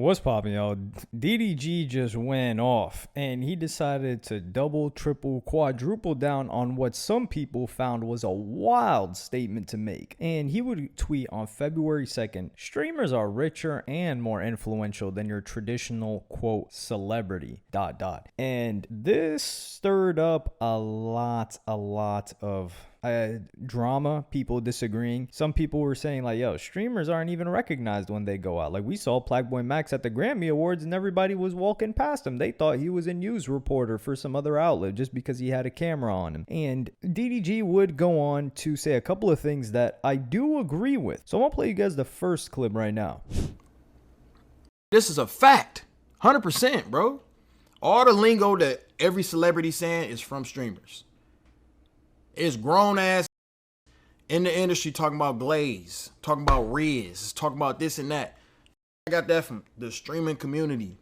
What's poppin', y'all? DDG just went off and he decided to double, triple, quadruple down on what some people found was a wild statement to make. And he would tweet on February 2nd, streamers are richer and more influential than your traditional, quote, celebrity, ... And this stirred up a lot of drama, people disagreeing. Some people were saying like, yo, streamers aren't even recognized when they go out. Like we saw Plagueboy Max at the Grammy Awards and everybody was walking past him. They thought he was a news reporter for some other outlet just because he had a camera on him. And DDG would go on to say a couple of things that I do agree with. So I'm gonna play you guys the first clip right now. This is a fact. 100%, bro. All the lingo that every celebrity saying is from streamers. It's grown ass in the industry talking about Glaze, talking about Riz, talking about this and that. I got that from the streaming community.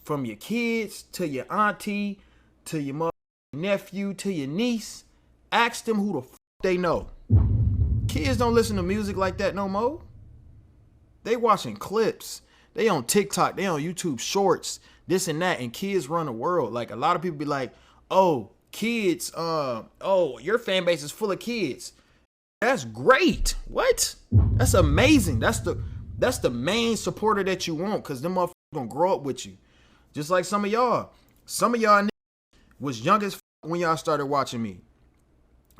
From your kids to your auntie to your nephew to your niece. Ask them who the f they know. Kids don't listen to music like that no more. They watching clips. They on TikTok. They on YouTube shorts. This and that. And kids run the world. Like a lot of people be like, oh, kids, your fan base is full of kids. That's great. What? That's amazing. That's the main supporter that you want, because them motherfuckers gonna grow up with you. Just like some of y'all. Some of y'all was young as when y'all started watching me.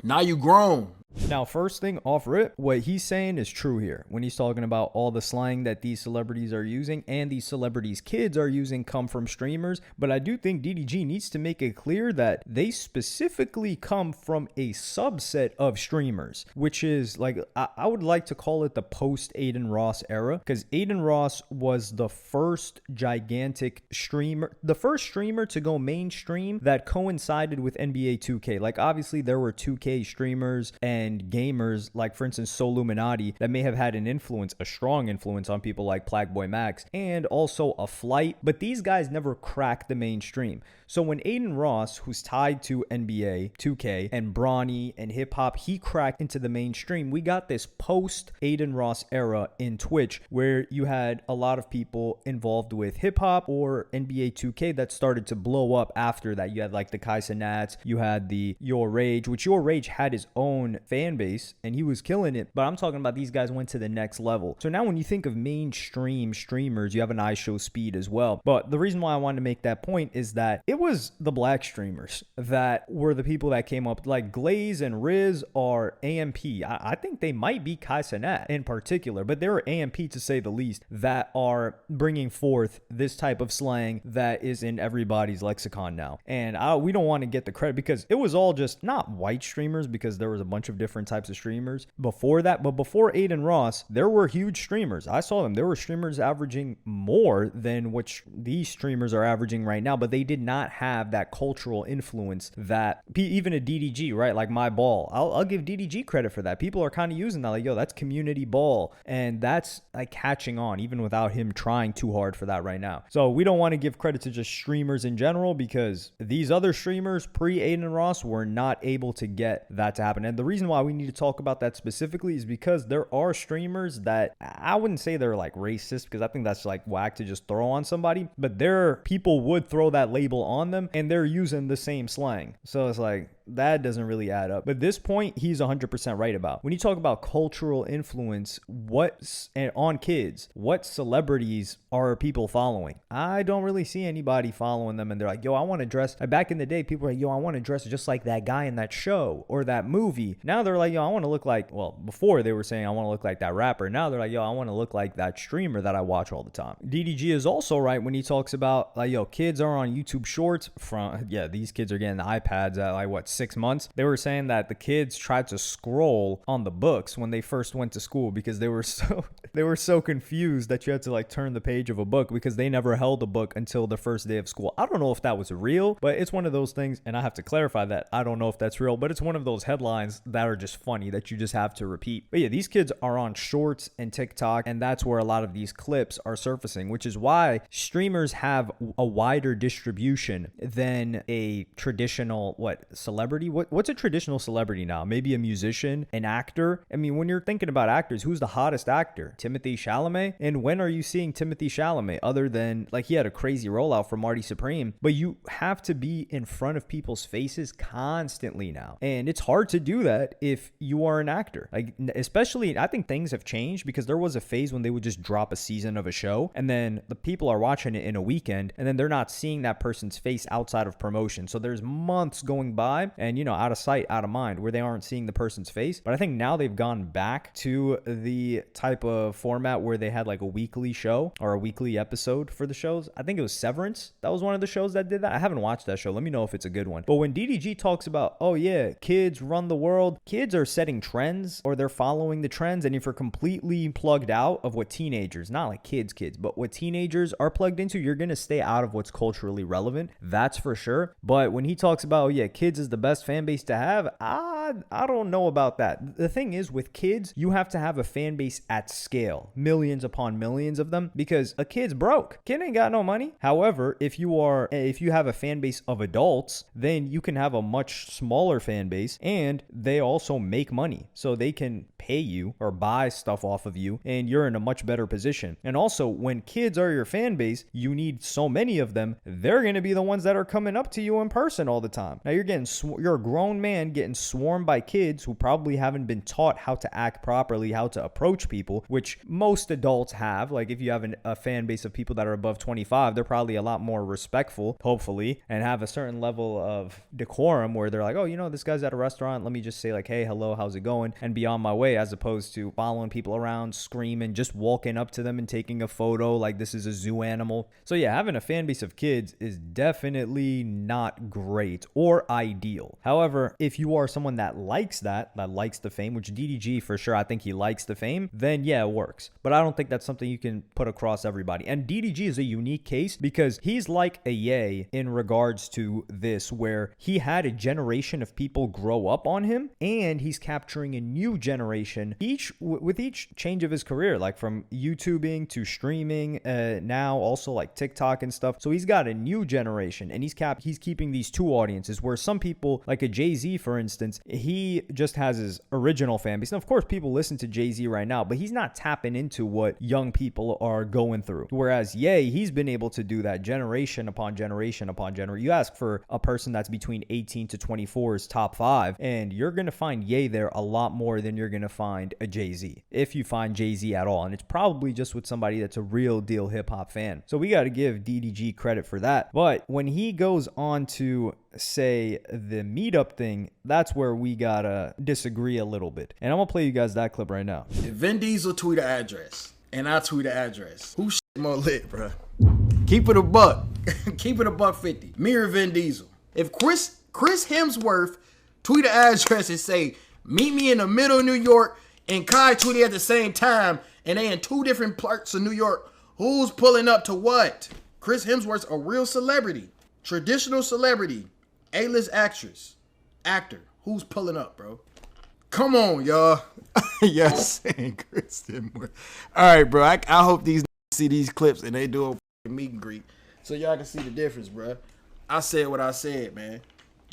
Now you grown. Now, first thing off rip, what he's saying is true here when he's talking about all the slang that these celebrities are using and these celebrities' kids are using come from streamers. But I do think DDG needs to make it clear that they specifically come from a subset of streamers, which is like, I would like to call it the post Aiden Ross era, because Aiden Ross was the first gigantic streamer, the first streamer to go mainstream that coincided with NBA 2K. Like, obviously, there were 2K streamers and gamers, like for instance Soluminati, that may have had an influence, a strong influence on people like Plagueboy Max and also a Flight, but these guys never cracked the mainstream. So when Aiden Ross, who's tied to NBA 2K and Bronny and hip hop, he cracked into the mainstream, we got this post Aiden Ross era in Twitch where you had a lot of people involved with hip hop or NBA 2K that started to blow up after that. You had like the Kaisa Nats, you had the Your Rage, which Your Rage had his own fan base and he was killing it, but I'm talking about these guys went to the next level. So now when you think of mainstream streamers, you have an IShowSpeed as well. But the reason why I wanted to make that point is that it was the black streamers that were the people that came up. Like Glaze and Riz are AMP. I think they might be Kaisa Nat in particular, but they're AMP to say the least, that are bringing forth this type of slang that is in everybody's lexicon now. And we don't want to get the credit because it was all just not white streamers, because there was a bunch of different types of streamers before that. But before Aiden Ross, there were huge streamers. I saw them. There were streamers averaging more than what these streamers are averaging right now, but they did not have that cultural influence that even a DDG, right? Like My Ball. I'll give DDG credit for that. People are kind of using that. Like, yo, that's community ball. And that's like catching on even without him trying too hard for that right now. So we don't want to give credit to just streamers in general, because these other streamers pre Aiden Ross were not able to get that to happen. And the reason why we need to talk about that specifically is because there are streamers that I wouldn't say they're like racist, because I think that's like whack to just throw on somebody, but people would throw that label on them and they're using the same slang. So it's like, that doesn't really add up. But this point, he's 100% right about. When you talk about cultural influence, on kids, what celebrities are people following? I don't really see anybody following them and they're like, yo, I want to dress. Back in the day, people were like, yo, I want to dress just like that guy in that show or that movie. Now they're like, yo, I want to look like, well, before they were saying I want to look like that rapper. Now they're like, yo, I want to look like that streamer that I watch all the time. DDG is also right when he talks about like, yo, kids are on YouTube shorts these kids are getting the iPads at like what, 6 months. They were saying that the kids tried to scroll on the books when they first went to school because they were so confused that you had to like turn the page of a book because they never held a book until the first day of school. I don't know if that was real, but it's one of those things, and I have to clarify that I don't know if that's real, but it's one of those headlines that are just funny that you just have to repeat. But yeah, these kids are on shorts and TikTok, and that's where a lot of these clips are surfacing, which is why streamers have a wider distribution than a traditional celebrity celebrity. What's a traditional celebrity now? Maybe a musician, an actor. I mean, when you're thinking about actors, who's the hottest actor? Timothy Chalamet? And when are you seeing Timothy Chalamet other than, like, he had a crazy rollout for Marty Supreme, but you have to be in front of people's faces constantly now. And it's hard to do that if you are an actor. Like, especially, I think things have changed because there was a phase when they would just drop a season of a show and then the people are watching it in a weekend and then they're not seeing that person's face outside of promotion. So there's months going by and, you know, out of sight, out of mind, where they aren't seeing the person's face. But I think now they've gone back to the type of format where they had like a weekly show or a weekly episode for the shows. I think it was Severance. That was one of the shows that did that. I haven't watched that show. Let me know if it's a good one. But when DDG talks about, oh yeah, kids run the world, kids are setting trends or they're following the trends. And if you're completely plugged out of what teenagers, not like kids, but what teenagers are plugged into, you're going to stay out of what's culturally relevant. That's for sure. But when he talks about, oh yeah, kids is the best fan base to have, I don't know about that. The thing is, with kids, you have to have a fan base at scale, millions upon millions of them, because a kid's broke. Kid ain't got no money. However, if you have a fan base of adults, then you can have a much smaller fan base and they also make money. So they can pay you or buy stuff off of you and you're in a much better position. And also, when kids are your fan base, you need so many of them. They're going to be the ones that are coming up to you in person all the time. Now you're a grown man getting swarmed by kids who probably haven't been taught how to act properly, how to approach people, which most adults have. Like if you have a fan base of people that are above 25, they're probably a lot more respectful, hopefully, and have a certain level of decorum where they're like, oh, you know, this guy's at a restaurant. Let me just say like, hey, hello, how's it going? And be on my way, as opposed to following people around, screaming, just walking up to them and taking a photo like this is a zoo animal. So yeah, having a fan base of kids is definitely not great or ideal. However, if you are someone that likes the fame, which DDG for sure, I think he likes the fame, then yeah, it works. But I don't think that's something you can put across everybody. And DDG is a unique case because he's like a Ye in regards to this, where he had a generation of people grow up on him and he's capturing a new generation with each change of his career, like from YouTubing to streaming, now also like TikTok and stuff. So he's got a new generation and he's keeping these two audiences, where some people like a Jay-Z, for instance, he just has his original fan base. And of course, people listen to Jay-Z right now, but he's not tapping into what young people are going through. Whereas Ye, he's been able to do that generation upon generation upon generation. You ask for a person that's between 18 to 24's top 5, and you're going to find Ye there a lot more than you're going to find a Jay-Z, if you find Jay-Z at all. And it's probably just with somebody that's a real deal hip-hop fan. So we got to give DDG credit for that. But when he goes on to say the meetup thing, that's where we gotta disagree a little bit. And I'm gonna play you guys that clip right now. If Vin Diesel tweet an address and I tweet an address, who shit more lit, bro? Keep it a buck. Keep it a buck 50. Me or Vin Diesel. If Chris Hemsworth tweet an address and say, meet me in the middle of New York, and Kai tweet it at the same time, and they in two different parts of New York, who's pulling up to what? Chris Hemsworth's a real celebrity. Traditional celebrity. A-list actor. Who's pulling up, bro? Come on, y'all. Yes, Kristen. All right, bro. I hope these see these clips and they do a meet and greet so y'all can see the difference, bro. I said what I said, man.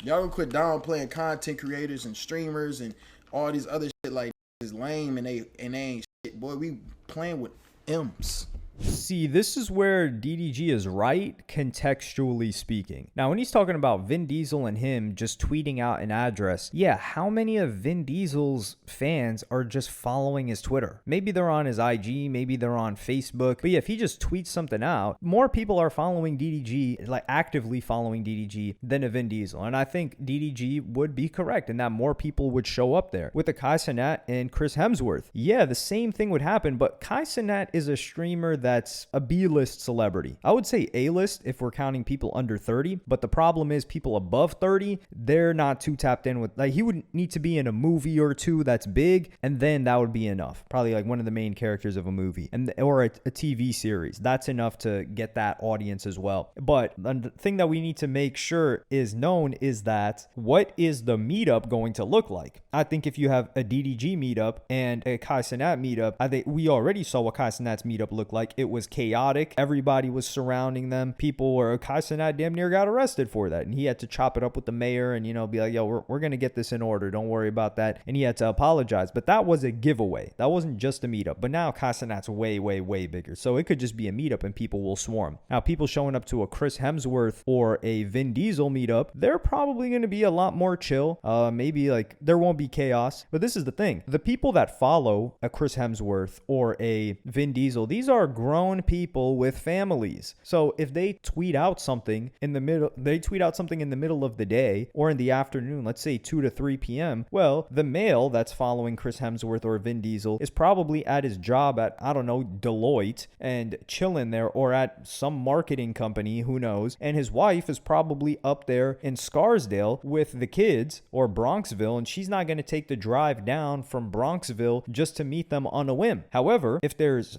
Y'all gonna quit downplaying content creators and streamers and all these other shit like is lame and they ain't shit. Boy, we playing with imps. See, this is where DDG is right, contextually speaking. Now, when he's talking about Vin Diesel and him just tweeting out an address, yeah, how many of Vin Diesel's fans are just following his Twitter? Maybe they're on his IG, maybe they're on Facebook. But yeah, if he just tweets something out, more people are following DDG, like actively following DDG, than a Vin Diesel. And I think DDG would be correct in that more people would show up there. With the Kai Cenat and Chris Hemsworth, yeah, the same thing would happen, but Kai Cenat is a streamer that's a B-list celebrity. I would say A-list if we're counting people under 30, but the problem is people above 30, they're not too tapped in with, like, he would need to be in a movie or two that's big, and then that would be enough. Probably like one of the main characters of a movie or a TV series. That's enough to get that audience as well. But the thing that we need to make sure is known is that what is the meetup going to look like? I think if you have a DDG meetup and a Kai Cenat meetup, I think we already saw what Kai Cenat's meetup looked like. it was chaotic. Everybody was surrounding them. People were, Kai Cenat damn near got arrested for that. And he had to chop it up with the mayor and, be like, yo, we're going to get this in order. Don't worry about that. And he had to apologize. But that was a giveaway. That wasn't just a meetup. But now Kai Cenat's way, way, way bigger. So it could just be a meetup and people will swarm. Now, people showing up to a Chris Hemsworth or a Vin Diesel meetup, they're probably going to be a lot more chill. Maybe like there won't be chaos. But this is the thing. The people that follow a Chris Hemsworth or a Vin Diesel, these are grown people with families. So if they tweet out something in the middle of the day or in the afternoon, let's say 2 to 3 p.m., well, the male that's following Chris Hemsworth or Vin Diesel is probably at his job at, I don't know, Deloitte and chilling there, or at some marketing company, who knows, and his wife is probably up there in Scarsdale with the kids, or Bronxville, and she's not going to take the drive down from Bronxville just to meet them on a whim. However,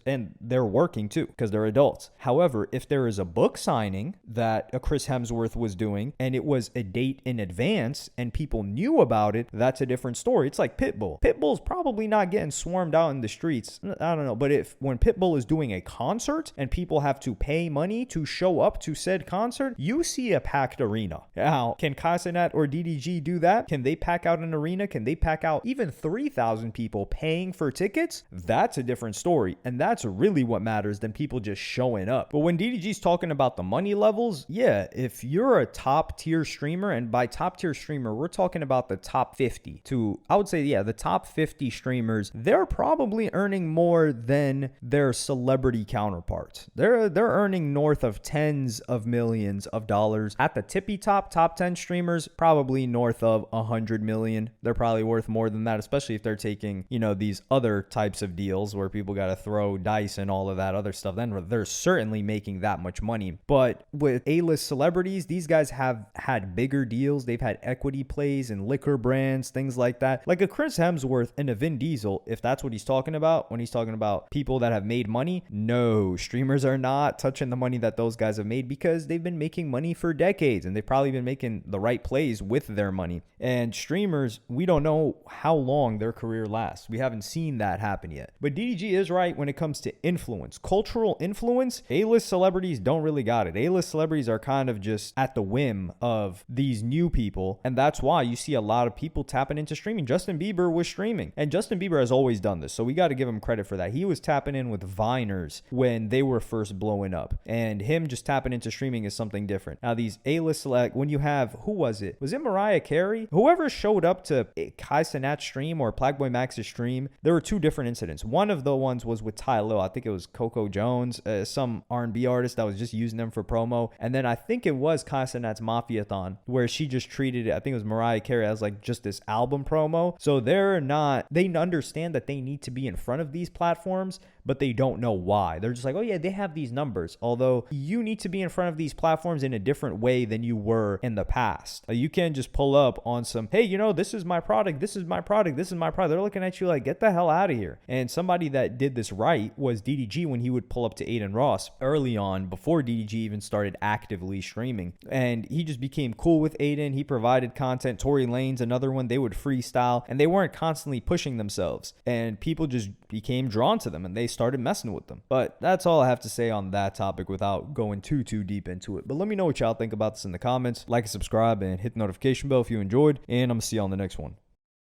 and they're working too because they're adults. However, if there is a book signing that a Chris Hemsworth was doing and it was a date in advance and people knew about it, that's a different story. It's like Pitbull. Pitbull's probably not getting swarmed out in the streets. I don't know. But when Pitbull is doing a concert and people have to pay money to show up to said concert, you see a packed arena. Now, can Kai Cenat or DDG do that? Can they pack out an arena? Can they pack out even 3,000 people paying for tickets? That's a different story. And that's really what matters than people just showing up. But when DDG's talking about the money levels, yeah, if you're a top tier streamer, and by top tier streamer, we're talking about the top 50 to, I would say, yeah, the top 50 streamers, they're probably earning more than their celebrity counterparts. They're earning north of tens of millions of dollars. At the tippy top 10 streamers, probably north of 100 million. They're probably worth more than that, especially if they're taking, these other types of deals where people got to throw dice and all of that other stuff. Then they're certainly making that much money. But with A-list celebrities, these guys have had bigger deals. They've had equity plays and liquor brands, things like that. Like a Chris Hemsworth and a Vin Diesel, if that's what he's talking about when he's talking about people that have made money, no, streamers are not touching the money that those guys have made because they've been making money for decades and they've probably been making the right plays with their money. And streamers, we don't know how long their career lasts. We haven't seen that happen yet. But DDG is right when it comes to influence. Cultural influence, A-list celebrities don't really got it. A-list celebrities are kind of just at the whim of these new people. And that's why you see a lot of people tapping into streaming. Justin Bieber was streaming. And Justin Bieber has always done this. So we got to give him credit for that. He was tapping in with Viners when they were first blowing up. And him just tapping into streaming is something different. Now these A-list select, when you have, who was it? Was it Mariah Carey? Whoever showed up to Kai Cenat's stream or Plagueboy Max's stream, there were two different incidents. One of the ones was with Ty Lil. I think it was Coco Jones, some R&B artist that was just using them for promo. And then I think it was Kai Cenat's Mafiathon where she just treated it, I think it was Mariah Carey, as like just this album promo. So they understand that they need to be in front of these platforms, but they don't know why. They're just like, oh yeah, they have these numbers. Although you need to be in front of these platforms in a different way than you were in the past. You can't just pull up on some, hey, this is my product, this is my product, this is my product. They're looking at you like, get the hell out of here. And somebody that did this right was DDG when he would pull up to Aiden Ross early on before DDG even started actively streaming. And he just became cool with Aiden. He provided content. Tory Lane's another one. They would freestyle and they weren't constantly pushing themselves. And people just became drawn to them and they started messing with them. But that's all I have to say on that topic without going too deep into it. But let me know what y'all think about this in the comments. Like and subscribe and hit the notification bell if you enjoyed. And I'm going to see you on the next one.